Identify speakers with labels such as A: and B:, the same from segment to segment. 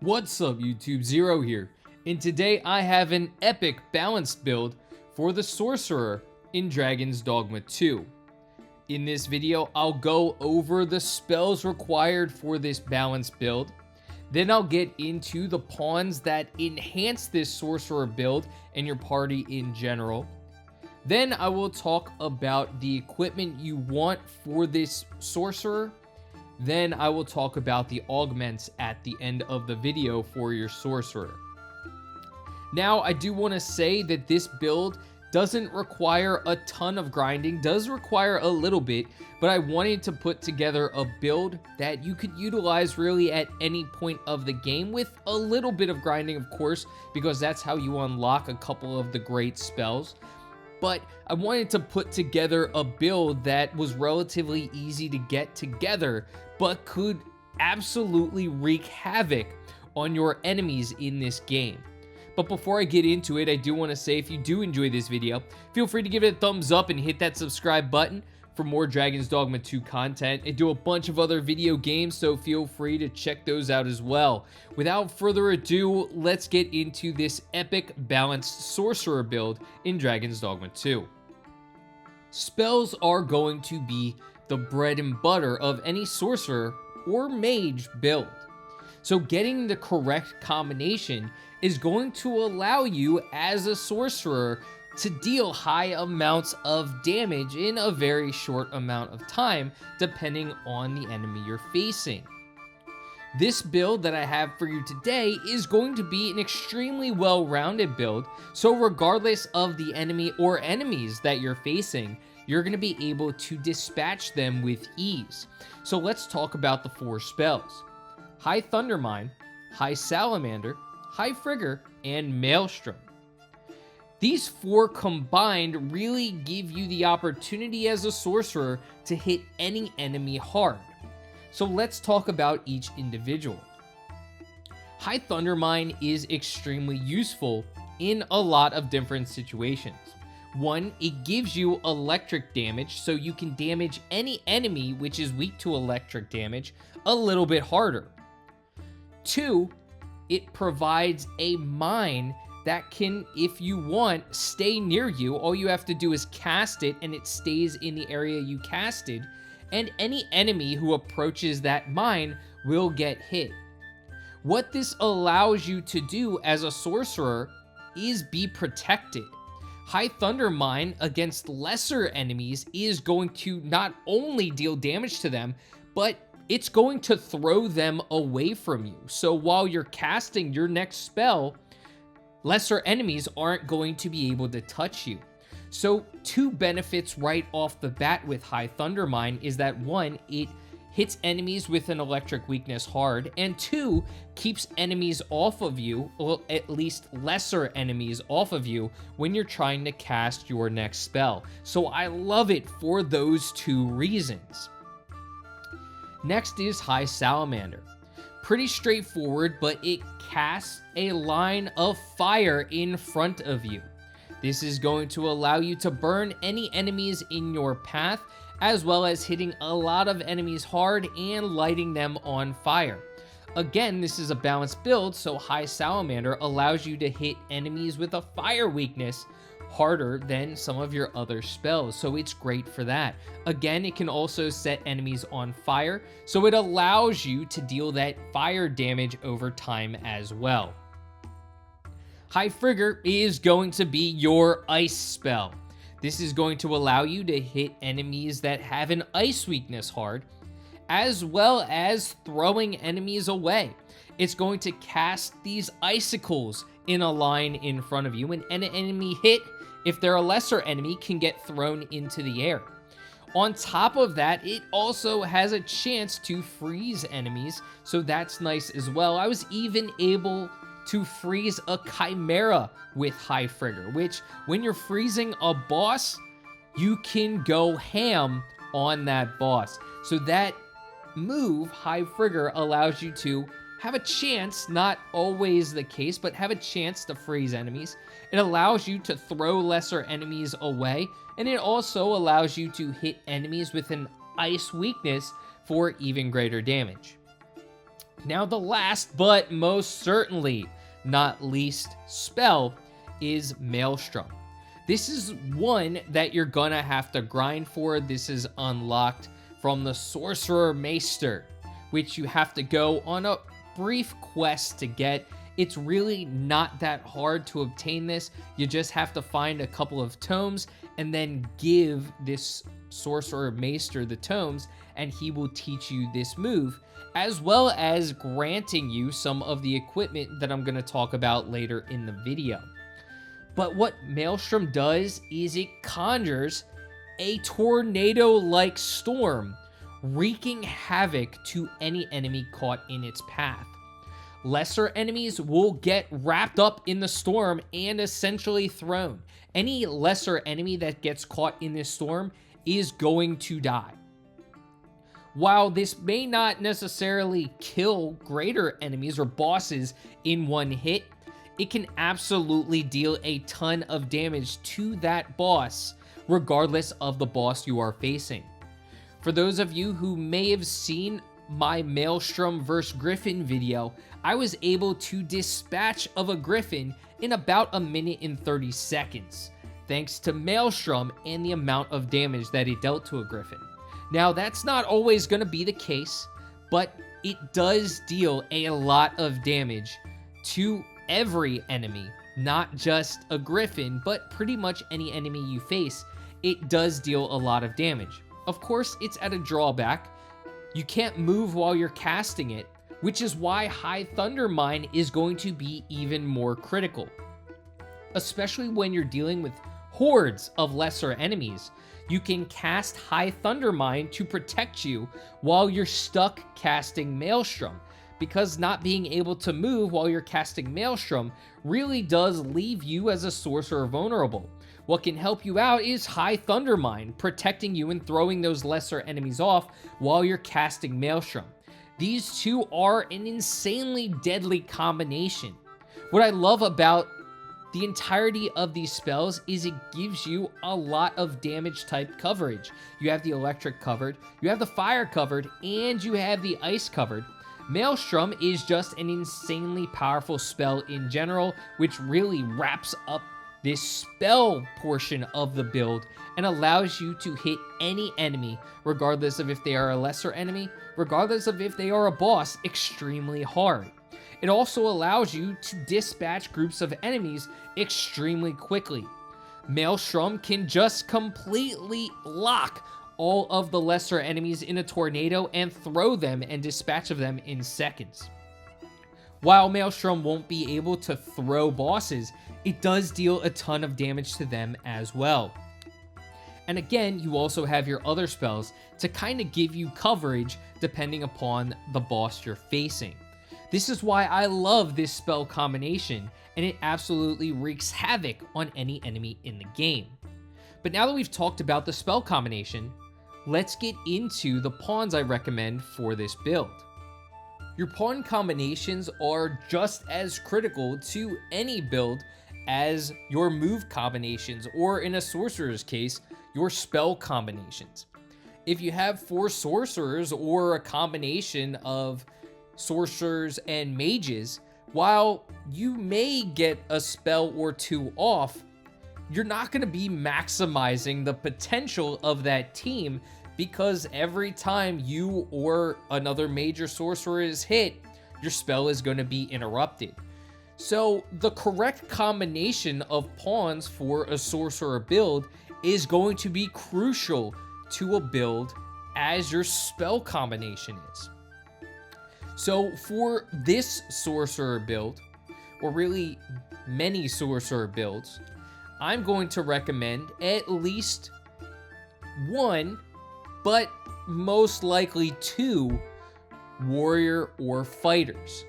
A: What's up YouTube, Zero here, and today I have an epic balanced build for the Sorcerer in Dragon's Dogma 2. In this video, I'll go over the spells required for this balanced build, then I'll get into the pawns that enhance this Sorcerer build and your party in general. Then I will talk about the equipment you want for this Sorcerer. Then I will talk about the augments at the end of the video for your Sorcerer. Now, I do want to say that this build doesn't require a ton of grinding, does require a little bit, but I wanted to put together a build that you could utilize really at any point of the game with a little bit of grinding, of course, because that's how you unlock a couple of the great spells. But I wanted to put together a build that was relatively easy to get together, but could absolutely wreak havoc on your enemies in this game. But before I get into it, I do want to say if you do enjoy this video, feel free to give it a thumbs up and hit that subscribe button for more Dragon's Dogma 2 content. I do a bunch of other video games, so feel free to check those out as well. Without further ado, let's get into this epic balanced Sorcerer build in Dragon's Dogma 2. Spells are going to be the bread and butter of any Sorcerer or Mage build. So getting the correct combination is going to allow you as a Sorcerer to deal high amounts of damage in a very short amount of time, depending on the enemy you're facing. This build that I have for you today is going to be an extremely well-rounded build, so regardless of the enemy or enemies that you're facing, you're going to be able to dispatch them with ease. So let's talk about the 4 spells. High Thundermine, High Salamander, High Frigger, and Maelstrom. These 4 combined really give you the opportunity as a Sorcerer to hit any enemy hard. So let's talk about each individual. High Thundermine is extremely useful in a lot of different situations. 1, it gives you electric damage, so you can damage any enemy which is weak to electric damage a little bit harder. 2, it provides a mine that can, if you want, stay near you. All you have to do is cast it and it stays in the area you casted, and any enemy who approaches that mine will get hit. What this allows you to do as a Sorcerer is be protected. High Thunder Mine against lesser enemies is going to not only deal damage to them, but it's going to throw them away from you. So while you're casting your next spell, lesser enemies aren't going to be able to touch you. So 2 benefits right off the bat with High Thunder Mine is that 1, it hits enemies with an electric weakness hard, and 2, keeps enemies off of you, or at least lesser enemies off of you when you're trying to cast your next spell. So I love it for those 2 reasons. Next is High Salamander. Pretty straightforward, but it casts a line of fire in front of you. This is going to allow you to burn any enemies in your path, as well as hitting a lot of enemies hard and lighting them on fire. Again, this is a balanced build, so High Salamander allows you to hit enemies with a fire weakness harder than some of your other spells, so it's great for that. Again, it can also set enemies on fire, so it allows you to deal that fire damage over time as well. High Frigger is going to be your ice spell. This is going to allow you to hit enemies that have an ice weakness hard, as well as throwing enemies away. It's going to cast these icicles in a line in front of you, and an enemy hit, if they're a lesser enemy, can get thrown into the air. On top of that, it also has a chance to freeze enemies, so that's nice as well. I was even able to freeze a Chimera with High Frigger, which when you're freezing a boss, you can go ham on that boss. So that move, High Frigger, allows you to have a chance, not always the case, but have a chance to freeze enemies. It allows you to throw lesser enemies away, and it also allows you to hit enemies with an ice weakness for even greater damage. Now, the last but most certainly not least spell is Maelstrom. This is one that you're gonna have to grind for. This is unlocked from the Sorcerer Maester, which you have to go on a brief quest to get. It's really not that hard to obtain this. You just have to find a couple of tomes and then give this Sorcerer Maester the tomes, and he will teach you this move, as well as granting you some of the equipment that I'm going to talk about later in the video. But what Maelstrom does is it conjures a tornado-like storm, wreaking havoc to any enemy caught in its path. Lesser enemies will get wrapped up in the storm and essentially thrown. Any lesser enemy that gets caught in this storm is going to die. While this may not necessarily kill greater enemies or bosses in one hit, it can absolutely deal a ton of damage to that boss, regardless of the boss you are facing. For those of you who may have seen my Maelstrom vs. Griffin video, I was able to dispatch of a Griffin in about 1 minute and 30 seconds, thanks to Maelstrom and the amount of damage that it dealt to a Griffin. Now, that's not always going to be the case, but it does deal a lot of damage to every enemy, not just a Griffin, but pretty much any enemy you face. It does deal a lot of damage. Of course, it's at a drawback. You can't move while you're casting it, which is why High Thunder Mine is going to be even more critical, especially when you're dealing with hordes of lesser enemies. You can cast High Thunder Mine to protect you while you're stuck casting Maelstrom, because not being able to move while you're casting Maelstrom really does leave you as a sorcerer vulnerable. What can help you out is High Thunder Mine, protecting you and throwing those lesser enemies off while you're casting Maelstrom. These two are an insanely deadly combination. What I love about the entirety of these spells is it gives you a lot of damage type coverage. You have the electric covered, you have the fire covered, and you have the ice covered. Maelstrom is just an insanely powerful spell in general, which really wraps up this spell portion of the build and allows you to hit any enemy, regardless of if they are a lesser enemy, regardless of if they are a boss, extremely hard. It also allows you to dispatch groups of enemies extremely quickly. Maelstrom can just completely lock all of the lesser enemies in a tornado and throw them and dispatch of them in seconds. While Maelstrom won't be able to throw bosses, it does deal a ton of damage to them as well. And again, you also have your other spells to kind of give you coverage depending upon the boss you're facing. This is why I love this spell combination, and it absolutely wreaks havoc on any enemy in the game. But now that we've talked about the spell combination, let's get into the pawns I recommend for this build. Your pawn combinations are just as critical to any build as your move combinations, or in a sorcerer's case, your spell combinations. If you have 4 sorcerers or a combination of sorcerers and mages, while you may get a spell or 2 off, you're not going to be maximizing the potential of that team, because every time you or another major sorcerer is hit, your spell is going to be interrupted. So the correct combination of pawns for a sorcerer build is going to be crucial to a build as your spell combination is. So for this sorcerer build, or really many sorcerer builds, I'm going to recommend at least 1, but most likely 2 warrior or fighters.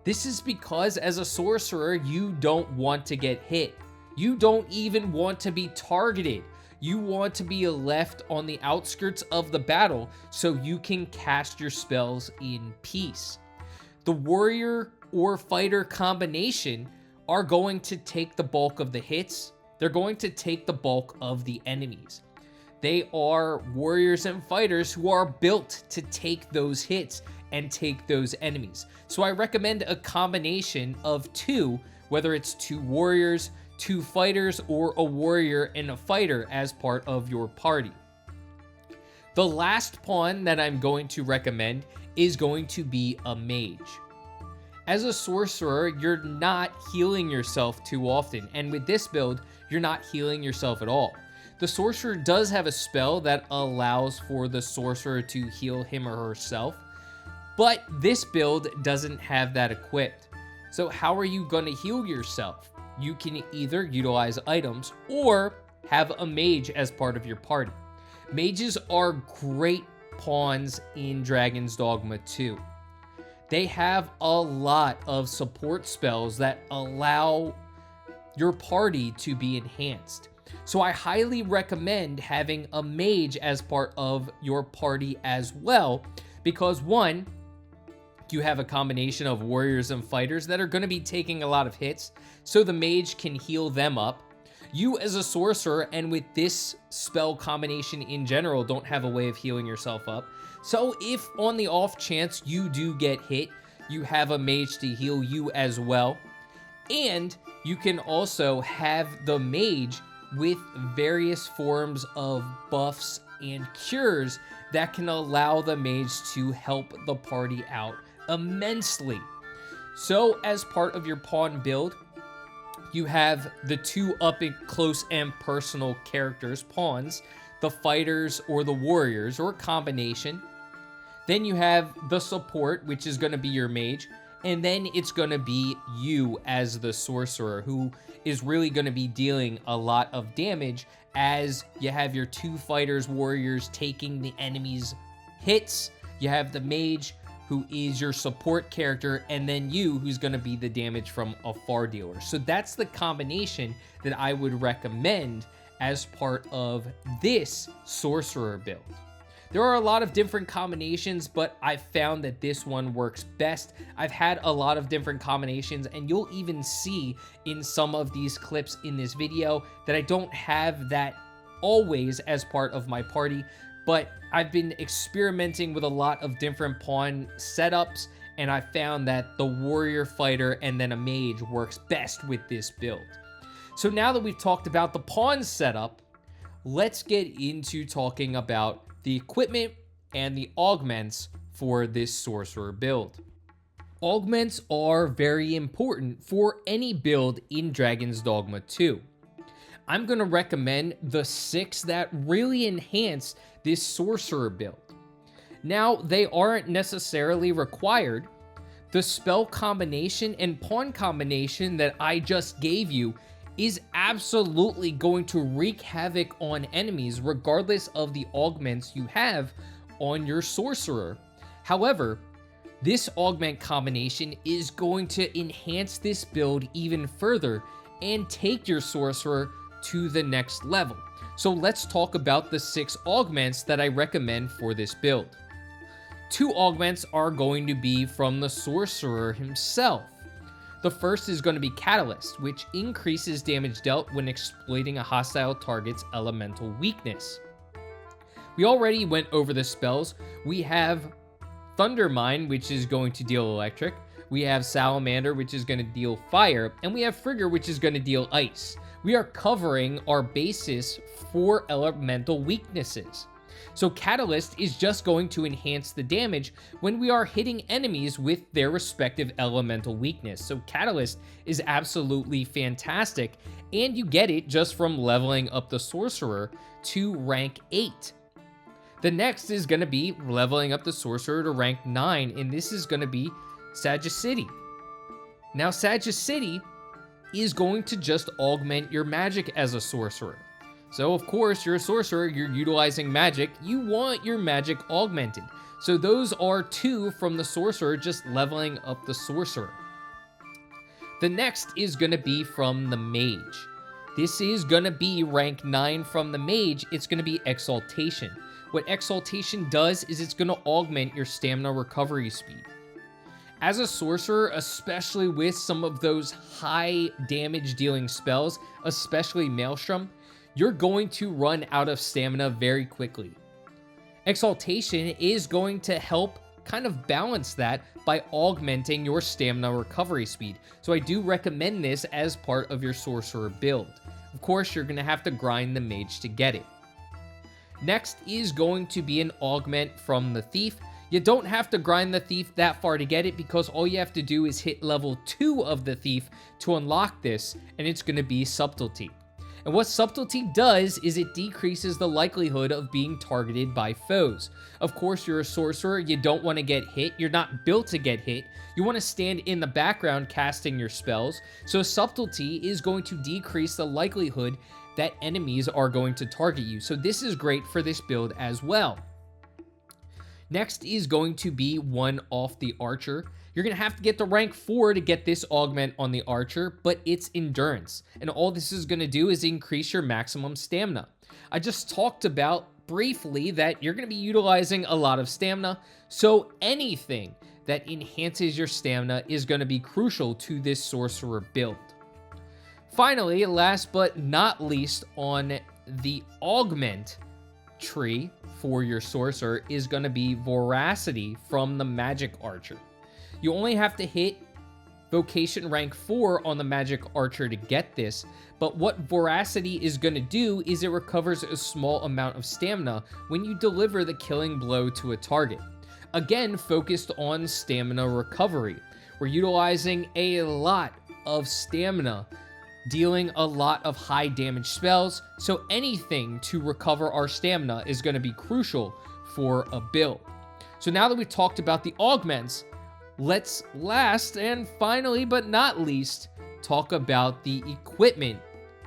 A: This is because as a sorcerer, you don't want to get hit. You don't even want to be targeted. You want to be left on the outskirts of the battle so you can cast your spells in peace. The warrior or fighter combination are going to take the bulk of the hits. They're going to take the bulk of the enemies. They are warriors and fighters who are built to take those hits and take those enemies. So I recommend a combination of two, whether it's 2 warriors, 2 fighters, or a warrior and a fighter as part of your party. The last pawn that I'm going to recommend is going to be a mage. As a sorcerer, you're not healing yourself too often, and with this build, you're not healing yourself at all. The sorcerer does have a spell that allows for the sorcerer to heal him or herself, but this build doesn't have that equipped. So how are you going to heal yourself? You can either utilize items or have a mage as part of your party. Mages are great pawns in Dragon's Dogma 2. They have a lot of support spells that allow your party to be enhanced. So I highly recommend having a mage as part of your party as well, because one, you have a combination of warriors and fighters that are going to be taking a lot of hits, so the mage can heal them up. You as a sorcerer, and with this spell combination in general, don't have a way of healing yourself up. So if on the off chance you do get hit, you have a mage to heal you as well. And you can also have the mage with various forms of buffs and cures that can allow the mage to help the party out immensely. So as part of your pawn build, you have the 2 up and close and personal characters, pawns, the fighters or the warriors, or a combination. Then you have the support, which is going to be your mage, and then it's going to be you as the sorcerer, who is really going to be dealing a lot of damage as you have your 2 fighters, warriors taking the enemy's hits. You have the mage, who is your support character, and then you, who's going to be the damage from a far dealer. So that's the combination that I would recommend as part of this sorcerer build. There are a lot of different combinations, but I've found that this one works best. I've had a lot of different combinations, and you'll even see in some of these clips in this video that I don't have that always as part of my party, but I've been experimenting with a lot of different pawn setups, and I found that the warrior, fighter, and then a mage works best with this build. So now that we've talked about the pawn setup, let's get into talking about the equipment and the augments for this sorcerer build. Augments are very important for any build in Dragon's Dogma 2. I'm going to recommend the 6 that really enhance this sorcerer build. Now, they aren't necessarily required. The spell combination and pawn combination that I just gave you is absolutely going to wreak havoc on enemies regardless of the augments you have on your sorcerer. However, this augment combination is going to enhance this build even further and take your sorcerer to the next level. So let's talk about the 6 augments that I recommend for this build. 2 augments are going to be from the sorcerer himself. The first is going to be Catalyst, which increases damage dealt when exploiting a hostile target's elemental weakness. We already went over the spells. We have Thundermine, which is going to deal electric. We have Salamander, which is going to deal fire. And we have Frigger, which is going to deal ice. We are covering our basis for elemental weaknesses. So Catalyst is just going to enhance the damage when we are hitting enemies with their respective elemental weakness. So Catalyst is absolutely fantastic, and you get it just from leveling up the Sorcerer to rank 8. The next is going to be leveling up the Sorcerer to rank 9, and this is going to be Sagacity. Now Sagacity is going to just augment your magic as a Sorcerer. So of course, you're a sorcerer, you're utilizing magic, you want your magic augmented. So those are 2 from the sorcerer, just leveling up the sorcerer. The next is going to be from the mage. This is going to be rank 9 from the mage. It's going to be Exaltation. What Exaltation does is it's going to augment your stamina recovery speed. As a sorcerer, especially with some of those high damage dealing spells, especially Maelstrom, you're going to run out of stamina very quickly. Exaltation is going to help kind of balance that by augmenting your stamina recovery speed. So I do recommend this as part of your Sorcerer build. Of course, you're going to have to grind the Mage to get it. Next is going to be an Augment from the Thief. You don't have to grind the Thief that far to get it, because all you have to do is hit level 2 of the Thief to unlock this, and it's going to be Subtlety. And what Subtlety does is it decreases the likelihood of being targeted by foes. Of course, you're a Sorcerer, you don't want to get hit, you're not built to get hit, you want to stand in the background casting your spells, so Subtlety is going to decrease the likelihood that enemies are going to target you. So this is great for this build as well. Next is going to be one off the Archer. You're going to have to get to rank 4 to get this augment on the Archer, but it's endurance. And all this is going to do is increase your maximum stamina. I just talked about briefly that you're going to be utilizing a lot of stamina, so anything that enhances your stamina is going to be crucial to this Sorcerer build. Finally, last but not least on the Augment tree for your Sorcerer is going to be Voracity from the Magic Archer. You only have to hit Vocation rank 4 on the Magic Archer to get this, but what Voracity is going to do is it recovers a small amount of stamina when you deliver the killing blow to a target. Again, focused on stamina recovery. We're utilizing a lot of stamina, dealing a lot of high damage spells, so anything to recover our stamina is going to be crucial for a build. So now that we've talked about the augments, let's last and finally but not least talk about the equipment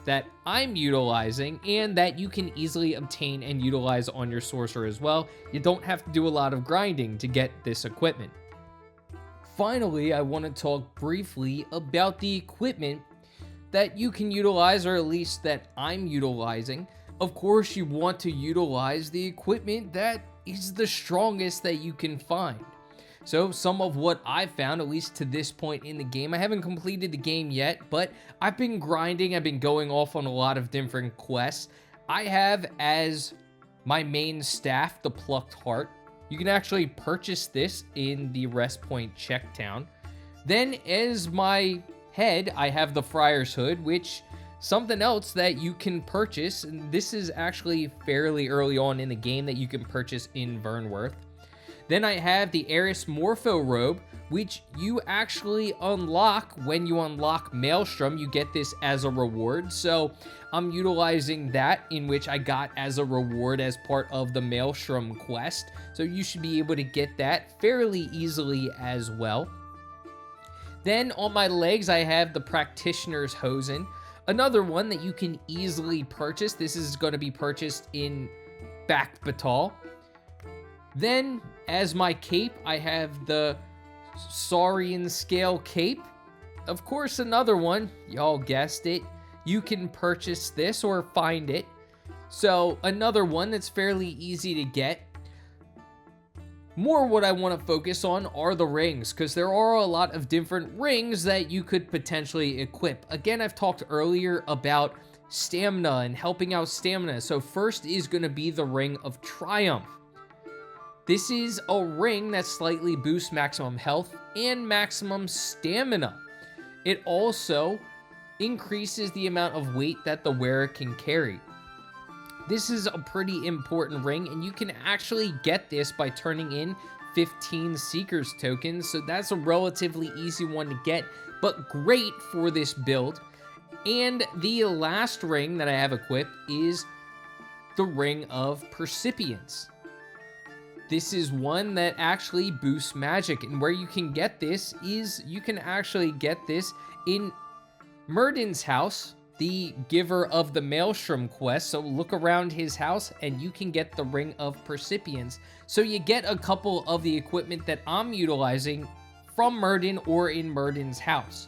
A: that I'm utilizing and that you can easily obtain and utilize on your Sorcerer as well. You don't have to do a lot of grinding to get this equipment. Finally, I want to talk briefly about the equipment that you can utilize, or at least that I'm utilizing. Of course, you want to utilize the equipment that is the strongest that you can find. So some of what I've found, at least to this point in the game, I haven't completed the game yet, but I've been grinding, I've been going off on a lot of different quests. I have as my main staff the Plucked Heart. You can actually purchase this in the Rest Point Checktown. Then as my head, I have the Friar's Hood, which something else that you can purchase, and this is actually fairly early on in the game that you can purchase in Vernworth. Then I have the Eris Morpho Robe, which you actually unlock when you unlock Maelstrom. You get this as a reward, so I'm utilizing that, in which I got as a reward as part of the Maelstrom quest, so you should be able to get that fairly easily as well. Then on my legs, I have the Practitioner's Hosen, another one that you can easily purchase. This is going to be purchased in Back Batal. Then, as my cape, I have the Saurian Scale Cape. Of course, another one, y'all guessed it, you can purchase this or find it. So, another one that's fairly easy to get. More what I want to focus on are the rings, because there are a lot of different rings that you could potentially equip. Again, I've talked earlier about stamina and helping out stamina. So first is going to be the Ring of Triumph. This is a ring that slightly boosts maximum health and maximum stamina. It also increases the amount of weight that the wearer can carry. This is a pretty important ring, and you can actually get this by turning in 15 Seeker's tokens, so that's a relatively easy one to get, but great for this build. And the last ring that I have equipped is the Ring of Percipience. This is one that actually boosts magic, and where you can get this is you can actually get this in Myrddin's house, the giver of the Maelstrom quest. So look around his house and you can get the Ring of Percipience. So you get a couple of the equipment that I'm utilizing from Myrddin or in Myrddin's house.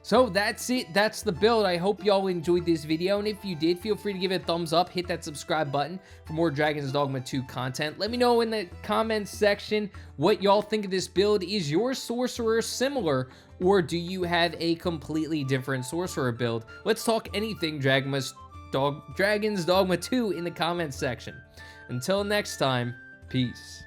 A: So that's it. That's the build. I hope y'all enjoyed this video, and if you did, feel free to give it a thumbs up, hit that subscribe button for more Dragon's Dogma 2 content. Let me know in the comments section what y'all think of this build. Is your Sorcerer similar, or do you have a completely different Sorcerer build? Let's talk anything Dragon's Dogma 2 in the comments section. Until next time, peace.